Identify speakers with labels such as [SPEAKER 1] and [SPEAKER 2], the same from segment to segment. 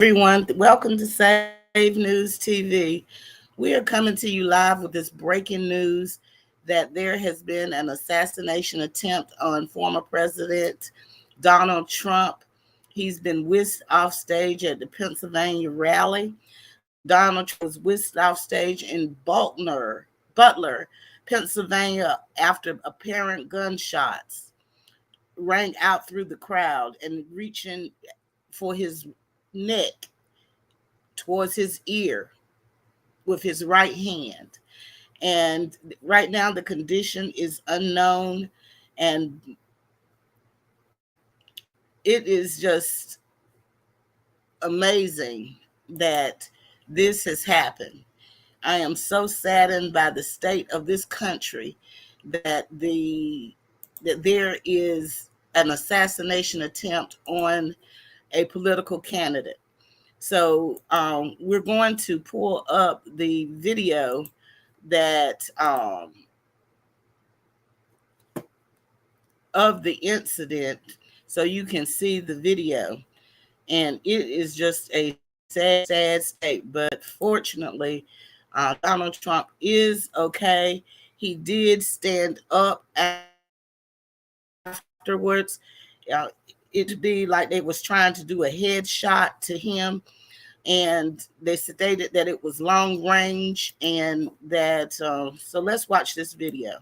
[SPEAKER 1] Everyone. Welcome to Save News TV. We are coming to you live with this breaking news that there has been an assassination attempt on former President Donald Trump. He's been whisked off stage at the Pennsylvania rally. Donald Trump was whisked off stage in Butler, Pennsylvania, after apparent gunshots rang out through the crowd and reaching for his neck towards his ear with his right hand. And right now, the condition is unknown. And it is just amazing that this has happened. I am so saddened by the state of this country that there is an assassination attempt on a political candidate. So we're going to pull up the video that of the incident so you can see the video. And it is just a sad state. But fortunately, Donald Trump is okay. He did stand up afterwards. It'd be like they was trying to do a headshot to him, and they stated that it was long range, and that so let's watch this video.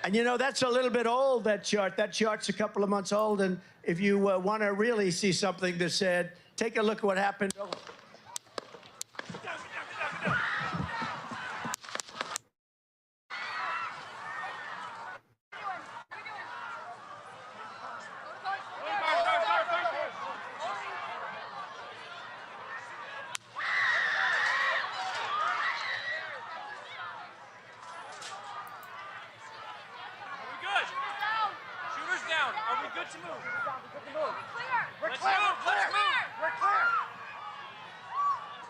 [SPEAKER 2] And you know, that's a little bit old, that chart. That chart's a couple of months old, and if you want to really see something that's said, take a look at what happened.
[SPEAKER 3] Are we good to move? We're clear. We're clear.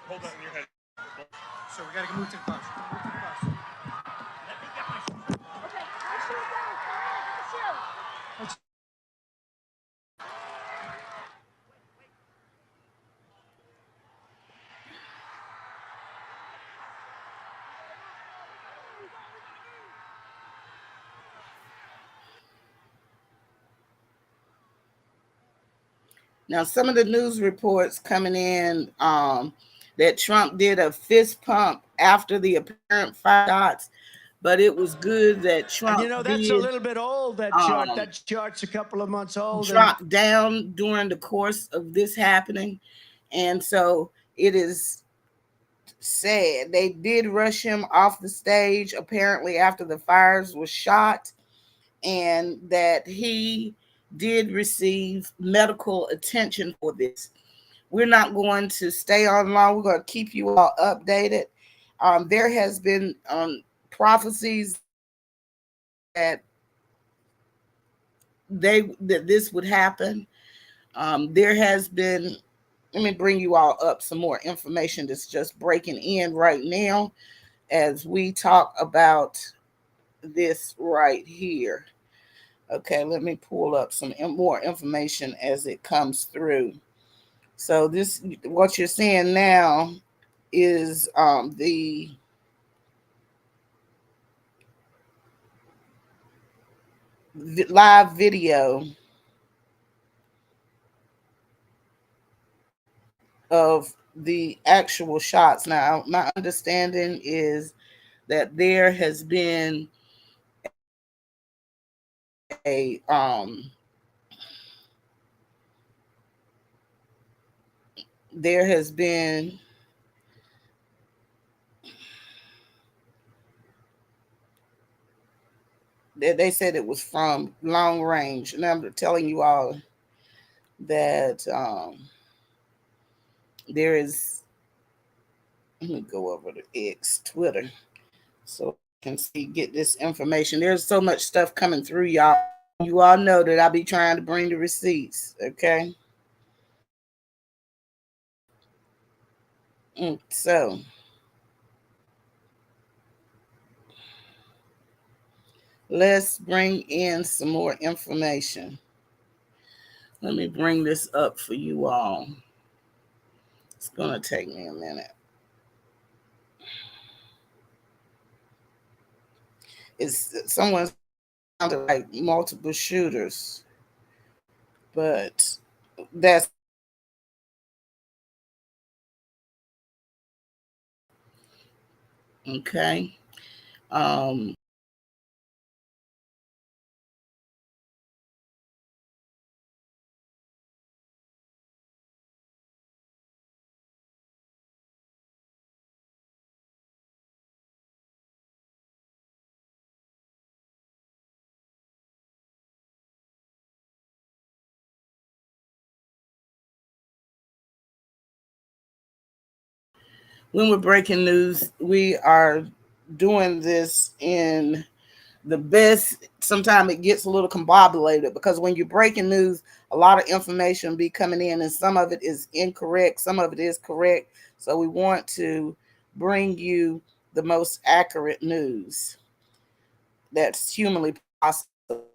[SPEAKER 4] Hold that in your head.
[SPEAKER 3] So we gotta move to the bus. Let me get my shoes. Okay, my shoes down. My shoes.
[SPEAKER 1] Now, some of the news reports coming in that Trump did a fist pump after the apparent five shots, but it was good that Trump
[SPEAKER 2] and you know, that's a little bit old, that chart. That chart's a couple of months old.
[SPEAKER 1] Dropped down during the course of this happening. And so it is sad. They did rush him off the stage, apparently, after the fires were shot, and that he did receive medical attention for this. We're not going to stay on long. We're going to keep you all updated. There has been prophecies that this would happen. There has been, let me bring you all up some more information that's just breaking in right now as we talk about this right here. Okay, let me pull up some more information as it comes through. So this, what you're seeing now is the live video of the actual shots. Now, my understanding is that there has been a there has been they said it was from long range, and I'm telling you all that there is, let me go over to X, Twitter, so I can see, get this information. There's so much stuff coming through, y'all. You all know that I'll be trying to bring the receipts, okay? So let's bring in some more information. Let me bring this up for you all. Gonna take me a minute. It's someone sounded like multiple shooters, but that's okay. Um, when we're breaking news, we are doing this in the best. Sometimes it gets a little combobulated because when you're breaking news, a lot of information be coming in, and some of it is incorrect, some of it is correct. So we want to bring you the most accurate news that's humanly possible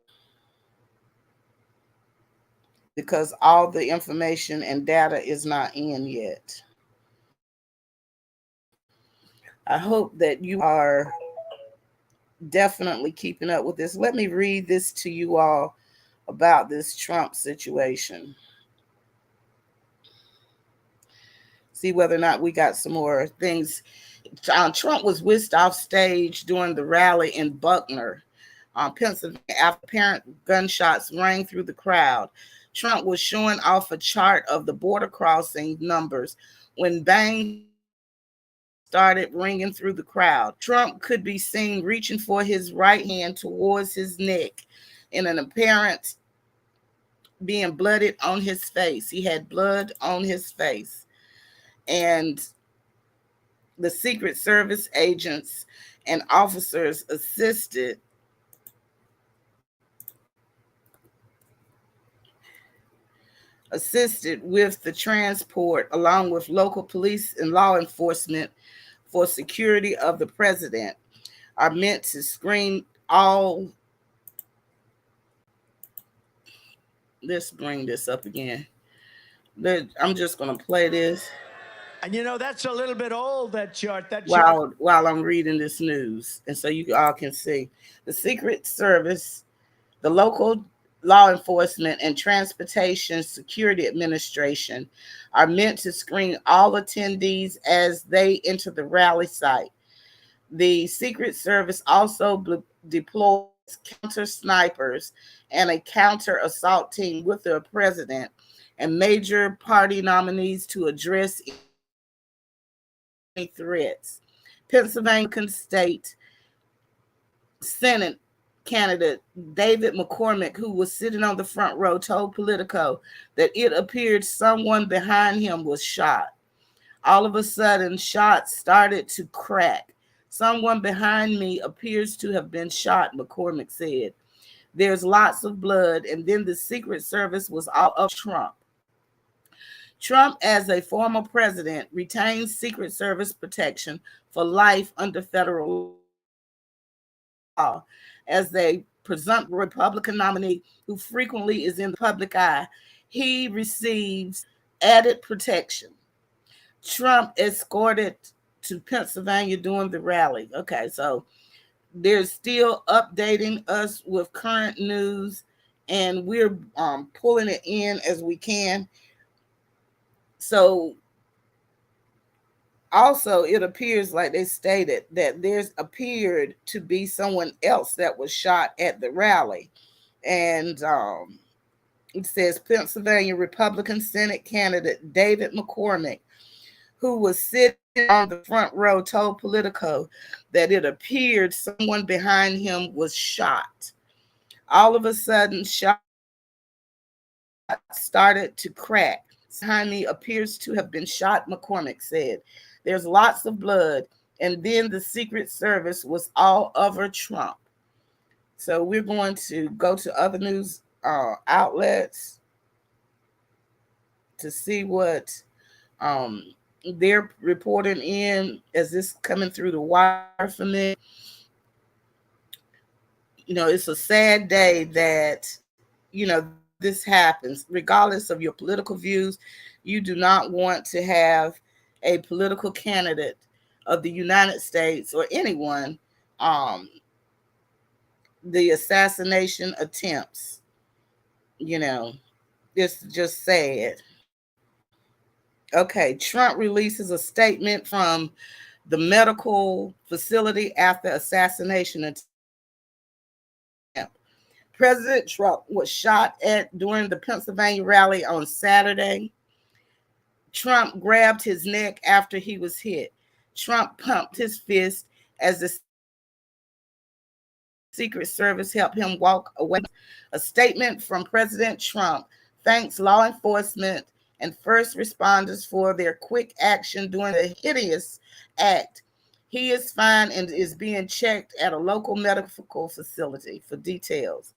[SPEAKER 1] because all the information and data is not in yet. I hope that you are definitely keeping up with this. Let me read this to you all about this Trump situation. See whether or not we got some more things. Trump was whisked off stage during the rally in Buckner, Pennsylvania, after apparent gunshots rang through the crowd. Trump was showing off a chart of the border crossing numbers when bang started ringing through the crowd. Trump could be seen reaching for his right hand towards his neck in an apparent being blooded on his face. He had blood on his face. And the Secret Service agents and officers assisted with the transport along with local police and law enforcement for security of the president are meant to screen all. Let's bring this up again. I'm just going to play this
[SPEAKER 2] And you know, that's a little bit old, that chart. That chart.
[SPEAKER 1] while I'm reading this news, and so you all can see the Secret Service, the local law enforcement, and Transportation Security Administration are meant to screen all attendees as they enter the rally site. The Secret Service also deploys counter snipers and a counter assault team with the president and major party nominees to address any threats. Pennsylvania State Senate candidate David McCormick, who was sitting on the front row, told Politico that it appeared someone behind him was shot. All of a sudden, shots started to crack. Someone behind me appears to have been shot, McCormick said. There's lots of blood, and then the Secret Service was all of Trump. Trump, as a former president, retains Secret Service protection for life under federal law. As a presumptive Republican nominee who frequently is in the public eye, he receives added protection. Trump escorted to Pennsylvania during the rally. Okay, so they're still updating us with current news, and we're pulling it in as we can. So also, it appears like they stated that there's appeared to be someone else that was shot at the rally. And it says Pennsylvania Republican Senate candidate David McCormick, who was sitting on the front row, told Politico that it appeared someone behind him was shot. All of a sudden, shots started to crack. Behind me appears to have been shot, McCormick said. There's lots of blood. And then the Secret Service was all over Trump. So we're going to go to other news outlets to see what they're reporting in as this coming through the wire for me. You know, it's a sad day that, you know, this happens. Regardless of your political views, you do not want to have a political candidate of the United States or anyone the assassination attempts. You know, it's just sad. Okay, Trump releases a statement from the medical facility after assassination attempt. President Trump was shot at during the Pennsylvania rally on Saturday. Trump grabbed his neck after he was hit. Trump pumped his fist as the Secret Service helped him walk away. A statement from President Trump thanks law enforcement and first responders for their quick action during the hideous act. He is fine and is being checked at a local medical facility for details.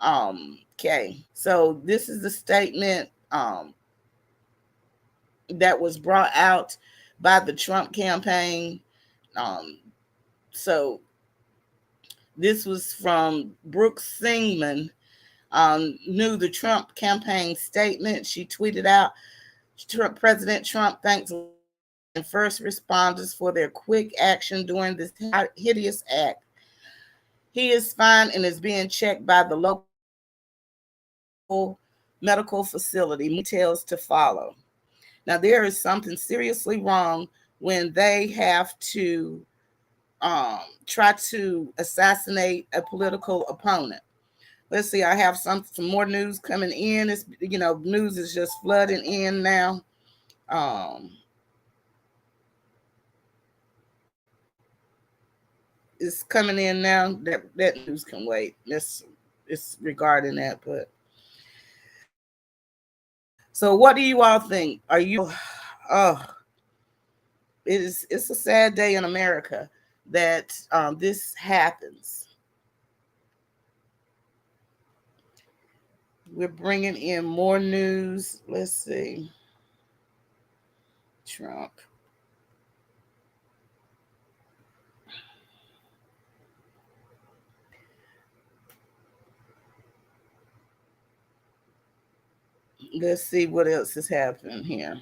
[SPEAKER 1] Okay, so this is the statement that was brought out by the Trump campaign. So this was from Brooke Singman, knew the Trump campaign statement. She tweeted out, President Trump thanks and first responders for their quick action during this hideous act. He is fine and is being checked by the local medical facility. Details to follow. Now, there is something seriously wrong when they have to try to assassinate a political opponent. Let's see, I have some more news coming in. It's, news is just flooding in now. It's coming in now. That news can wait. It's regarding that, but so what do you all think? Are you it's a sad day in America that this happens. We're bringing in more news. Let's see. Trump. Let's see what else is happening here.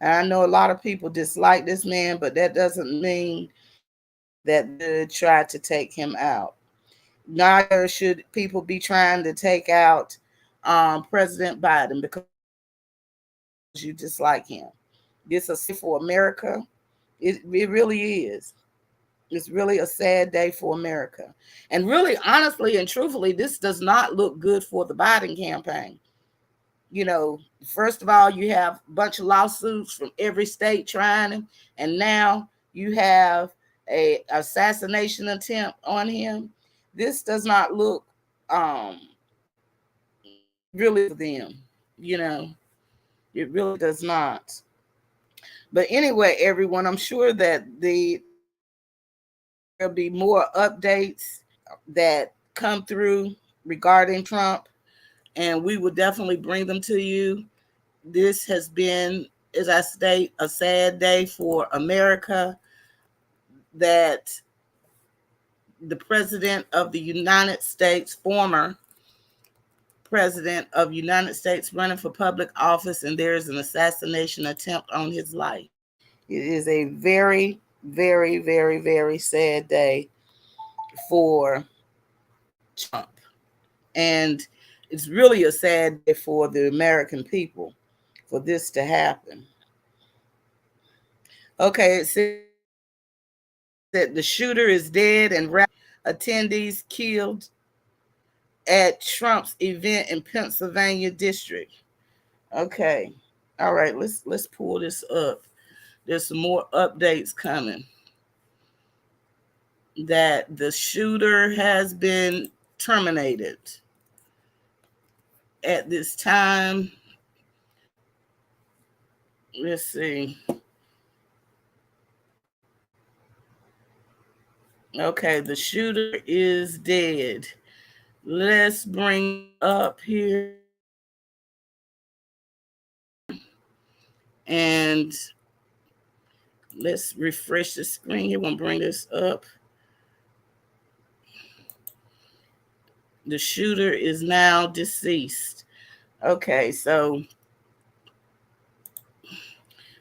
[SPEAKER 1] I know a lot of people dislike this man, but that doesn't mean that they tried to take him out. Neither should people be trying to take out President Biden because you dislike him. This is for America. It really is. It's really a sad day for America. And really, honestly and truthfully, this does not look good for the Biden campaign. First of all, you have a bunch of lawsuits from every state trying him, and now you have a assassination attempt on him. This does not look really for them. It really does not. But anyway, everyone, I'm sure that there'll be more updates that come through regarding Trump, and we will definitely bring them to you. This has been, as I state, a sad day for America, that the president of the United States, former president of the United States, running for public office, and there is an assassination attempt on his life. It is a very, very, very, very sad day for Trump. And it's really a sad day for the American people for this to happen. Okay, it says that the shooter is dead and attendees killed at Trump's event in Pennsylvania district. Okay. All right, let's pull this up. There's some more updates coming. That the shooter has been terminated at this time. Let's see. Okay, the shooter is dead. Let's bring up here. And let's refresh the screen here. We'll bring this up. The shooter is now deceased. Okay, so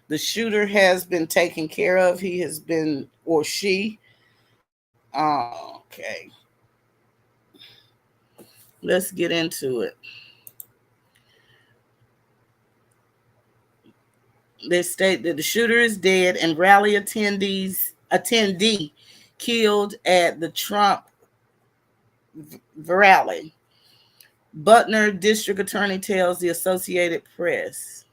[SPEAKER 1] the shooter has been taken care of. He has been, or she. Okay, let's get into it. They state that the shooter is dead and rally attendee killed at the Trump rally. Butner District Attorney tells the Associated Press.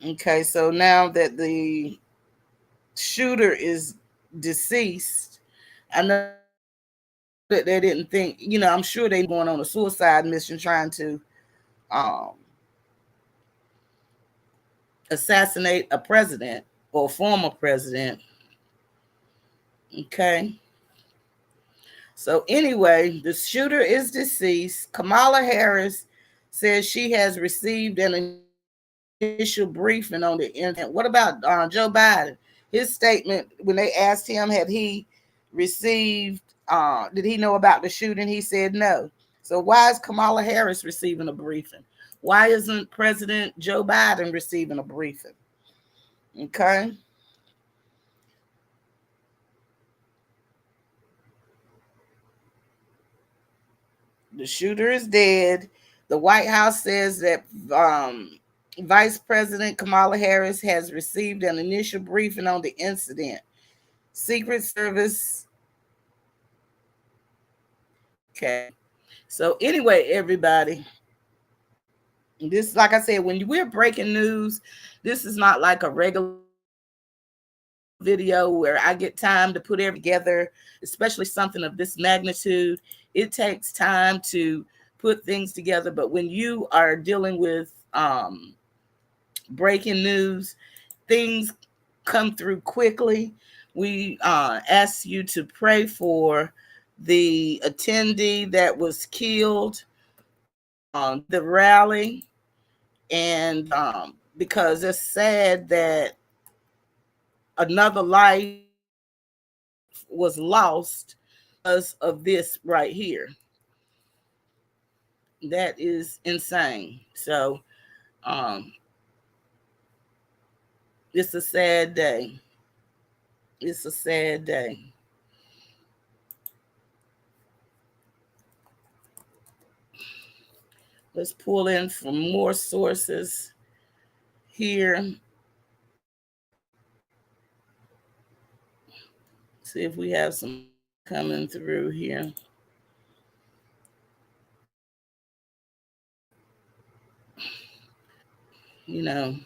[SPEAKER 1] Okay, so now that the shooter is deceased, I know that they didn't think, I'm sure they going on a suicide mission trying to um, assassinate a president or a former president. Okay. So anyway, the shooter is deceased. Kamala Harris says she has received an initial briefing on the incident. What about Joe Biden? His statement when they asked him, had he received, did he know about the shooting? He said no. So why is Kamala Harris receiving a briefing? Why isn't President Joe Biden receiving a briefing? Okay. The shooter is dead. The White House says that Vice President Kamala Harris has received an initial briefing on the incident. Secret Service. Okay. So, anyway, everybody, this, like I said, when we're breaking news, this is not like a regular video where I get time to put everything together, especially something of this magnitude. It takes time to put things together. But when you are dealing with breaking news, things come through quickly. We ask you to pray for the attendee that was killed the rally, and because it's sad that another life was lost because of this right here. That is insane. So it's a sad day. It's a sad day. Let's pull in from more sources here. See if we have some coming through here. You know,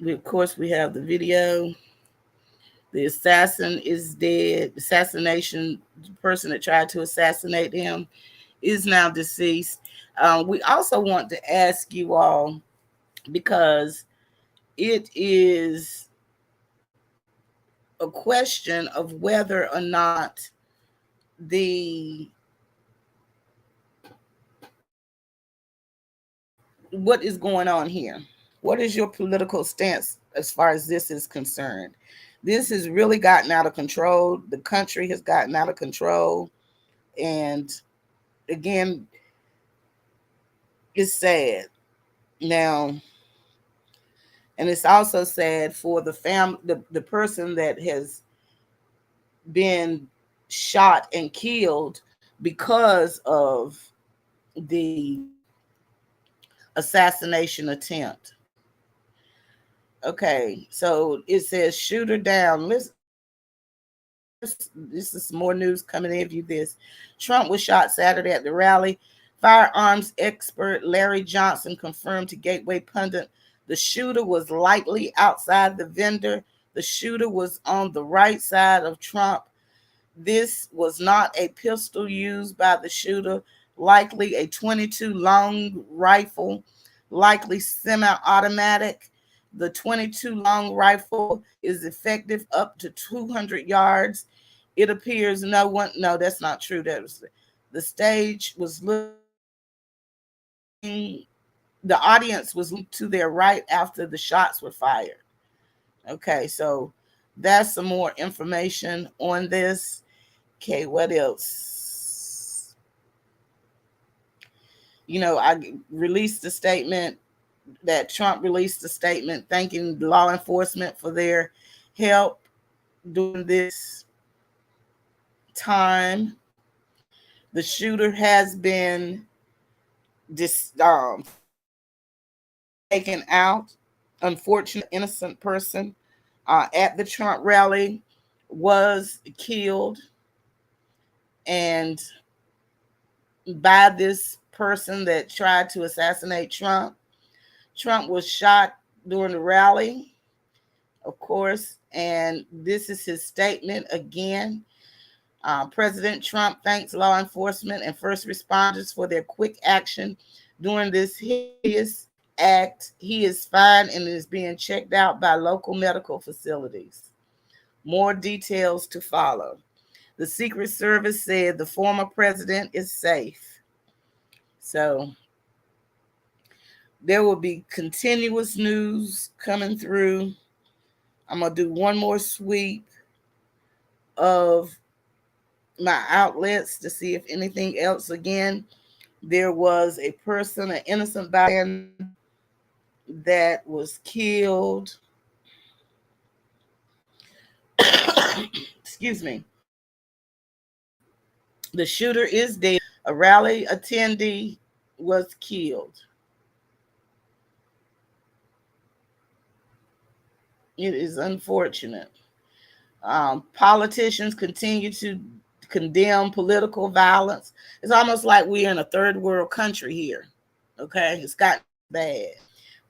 [SPEAKER 1] of course, we have the video. The assassin is dead. Assassination, the person that tried to assassinate him is now deceased. We also want to ask you all, because it is a question of whether or not the what is going on here. What is your political stance as far as this is concerned? This has really gotten out of control. The country has gotten out of control. And again, it's sad. Now, and it's also sad for the person that has been shot and killed because of the assassination attempt. Okay, so it says shooter down. This is more news coming in. View this. Trump was shot Saturday at the rally. Firearms expert Larry Johnson confirmed to Gateway Pundit the shooter was likely outside the vendor. The shooter was on the right side of Trump. This was not a pistol used by the shooter, likely a 22 long rifle, likely semi-automatic. The 22 long rifle is effective up to 200 yards. It appears no, that's not true. That was the stage was looking, the audience was to their right after the shots were fired. Okay, so that's some more information on this. Okay, what else? I released a statement that Trump released a statement thanking law enforcement for their help during this time. The shooter has been taken out. Unfortunately, innocent person at the Trump rally was killed, and by this person that tried to assassinate Trump. Trump was shot during the rally, of course, and this is his statement again. President Trump thanks law enforcement and first responders for their quick action during this hideous act. He is fine and is being checked out by local medical facilities. More details to follow. The Secret Service said the former president is safe. So there will be continuous news coming through. I'm going to do one more sweep of my outlets to see if anything else. Again, there was a person, an innocent bystander, that was killed. Excuse me. The shooter is dead. A rally attendee was killed. It is unfortunate. Politicians continue to condemn political violence. It's almost like we're in a third world country here. Okay, it's gotten bad.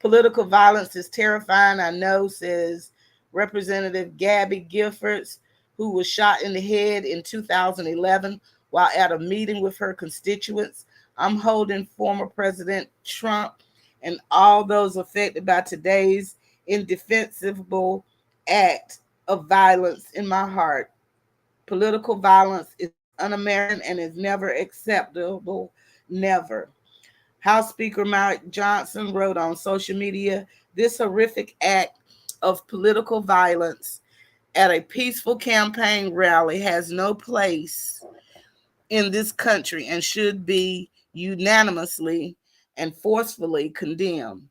[SPEAKER 1] Political violence is terrifying, I know, says Representative Gabby Giffords, who was shot in the head in 2011 while at a meeting with her constituents. I'm holding former President Trump and all those affected by today's indefensible act of violence in my heart. Political violence is un-American and is never acceptable. Never. House Speaker Mike Johnson wrote on social media, this horrific act of political violence at a peaceful campaign rally has no place in this country and should be unanimously and forcefully condemned.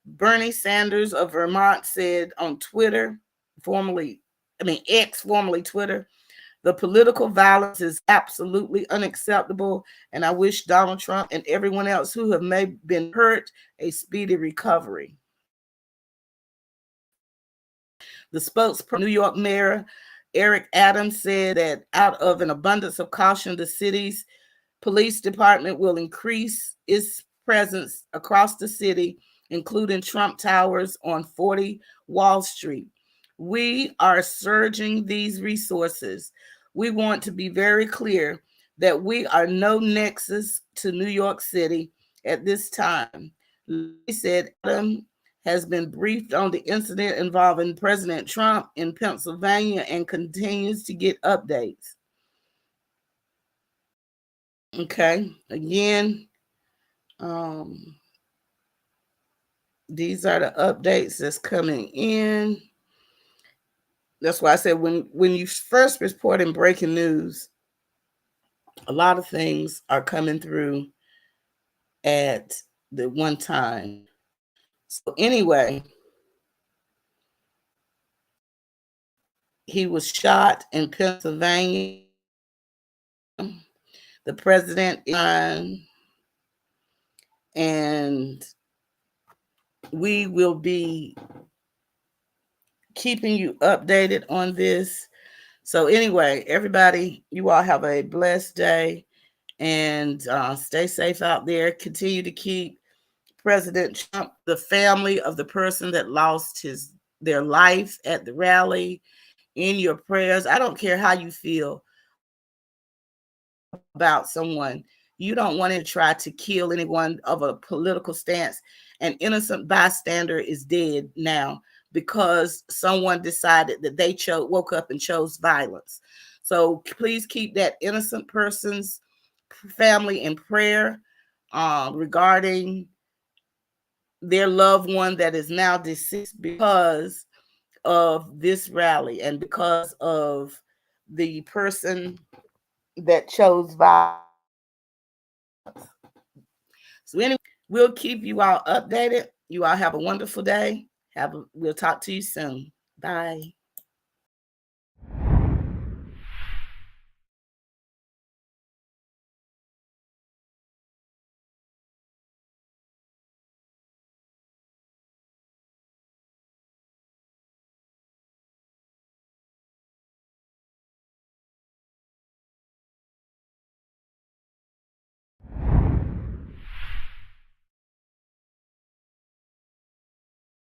[SPEAKER 1] Bernie Sanders of Vermont said on Twitter, X, formerly Twitter, the political violence is absolutely unacceptable, and I wish Donald Trump and everyone else who have been hurt a speedy recovery. The spokesperson, New York Mayor Eric Adams, said that out of an abundance of caution, the city's police department will increase its presence across the city, including Trump Towers on 40 Wall Street. We are surging these resources. We want to be very clear that we are no nexus to New York City at this time. He said Adam has been briefed on the incident involving President Trump in Pennsylvania and continues to get updates. Okay, again, these are the updates that's coming in. That's why I said when you first report in breaking news, a lot of things are coming through at the one time. So anyway, he was shot in Pennsylvania. The president and we will be keeping you updated on this. So anyway, everybody, you all have a blessed day and stay safe out there. Continue to keep President Trump, the family of the person that lost their life at the rally, in your prayers. I don't care how you feel about someone. You don't want to try to kill anyone of a political stance. An innocent bystander is dead now because someone decided that they woke up and chose violence. So please keep that innocent person's family in prayer regarding their loved one that is now deceased because of this rally and because of the person that chose violence. So anyway, we'll keep you all updated. You all have a wonderful day. We'll talk to you soon. Bye.